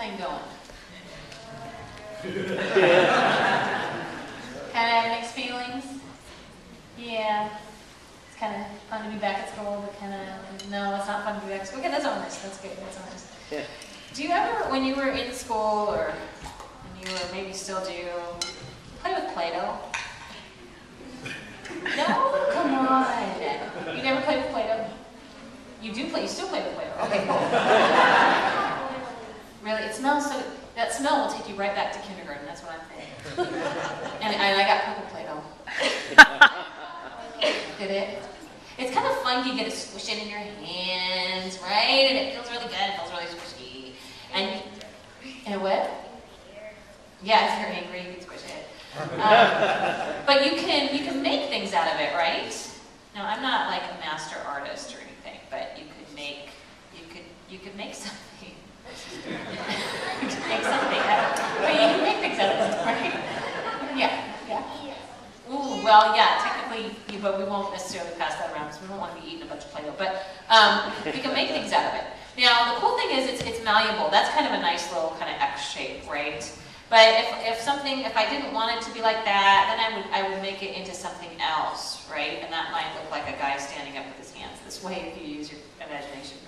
thing going? Kind of have mixed feelings? Yeah. It's kind of fun to be back at school, but kind of, no, it's not fun to be back at school. Okay, that's honest. That's good. That's honest. Yeah. Do you ever, when you were in school, or when you were, maybe still do, play with Play-Doh? No? Come on. You never played with Play-Doh? You do play, you still play with Play-Doh. Okay, cool. Really, it smells so, that smell will take you right back to kindergarten, that's what I'm thinking. And I got purple Play-Doh. Did it? It's kind of fun, you get to squish it in your hands, right? And it feels really good, it feels really squishy. And what? Yeah, if you're angry, you can squish it. But you can make things out of it, right? Now, I'm not like a master artist or anything, but you could make something. You could make something out of it. But you can make things out of it, right? Yeah. Ooh, well, yeah, technically, but we won't necessarily pass that around because we don't want to be eating a bunch of Play-Doh. But we can make things out of it. Now, the cool thing is it's malleable. That's kind of a nice little kind of X shape, right? But if I didn't want it to be like that, then I would make it into something else, right? And that might look like a guy standing up with his hands this way if you use your imagination.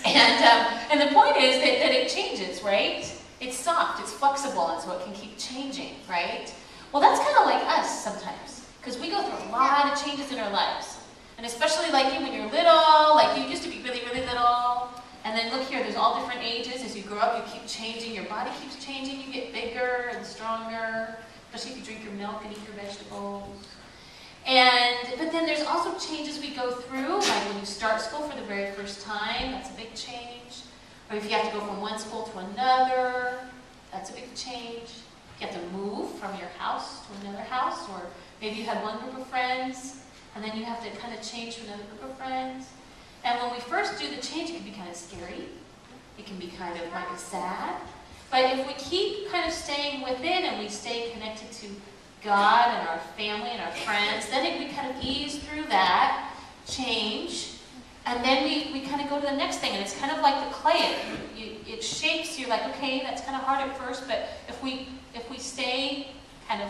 And the point is that it changes, right? It's soft, it's flexible, and so it can keep changing, right? Well, that's kind of like us sometimes, because we go through a lot of changes in our lives. And especially like you when you're little, like you used to be really, really little. And then look here, there's all different ages. As you grow up, you keep changing. Your body keeps changing. You get bigger and stronger, especially if you drink your milk and eat your vegetables. But then there's also changes we go through, like when you start school for the very first time, that's a big change. Or if you have to go from one school to another, that's a big change. You have to move from your house to another house, or maybe you had one group of friends, and then you have to kind of change to another group of friends. And when we first do the change, it can be kind of scary. It can be kind of like sad. But if we keep kind of staying within and we stay connected to God and our family and our friends, then we kind of ease through that change. And then we kind of go to the next thing. And it's kind of like the clay. It shapes you like, okay, that's kind of hard at first, but if we stay kind of,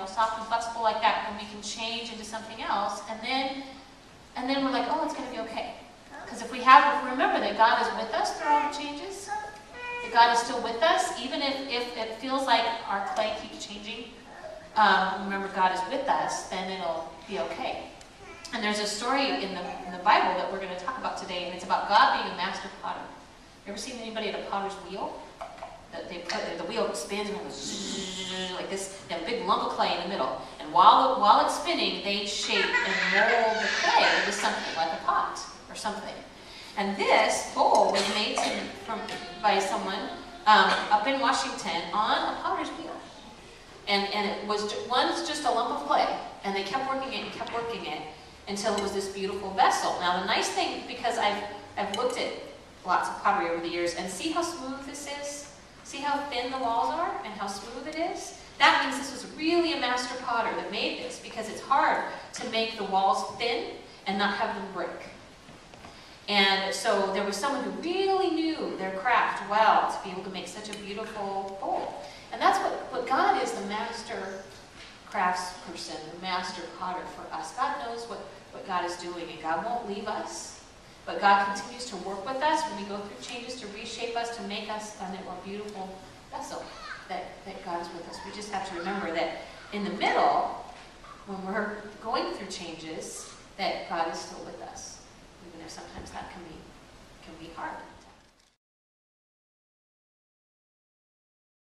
soft and flexible like that, then we can change into something else. And then we're like, oh, it's going to be okay. Because if we remember that God is with us through all the changes, that God is still with us, even if it feels like our clay keeps changing, remember God is with us, then it'll be okay. And there's a story in the Bible that we're going to talk about today, and it's about God being a master potter. You ever seen anybody at a potter's wheel? That the wheel spins and goes like this. They have a big lump of clay in the middle, and while it's spinning, they shape and mold the clay into something like a pot or something. And this bowl was made by someone up in Washington on a potter's wheel. And it was once just a lump of clay, and they kept working it and kept working it until it was this beautiful vessel. Now the nice thing, because I've looked at lots of pottery over the years, and see how smooth this is? See how thin the walls are and how smooth it is? That means this was really a master potter that made this, because it's hard to make the walls thin and not have them break. And so there was someone who really knew their craft well to be able to make such a beautiful bowl. And that's what God is, the master craftsperson, the master potter for us. God knows what God is doing, and God won't leave us. But God continues to work with us when we go through changes to reshape us, to make us a beautiful vessel, that God is with us. We just have to remember that in the middle, when we're going through changes, that God is still with us, even if sometimes that can be hard.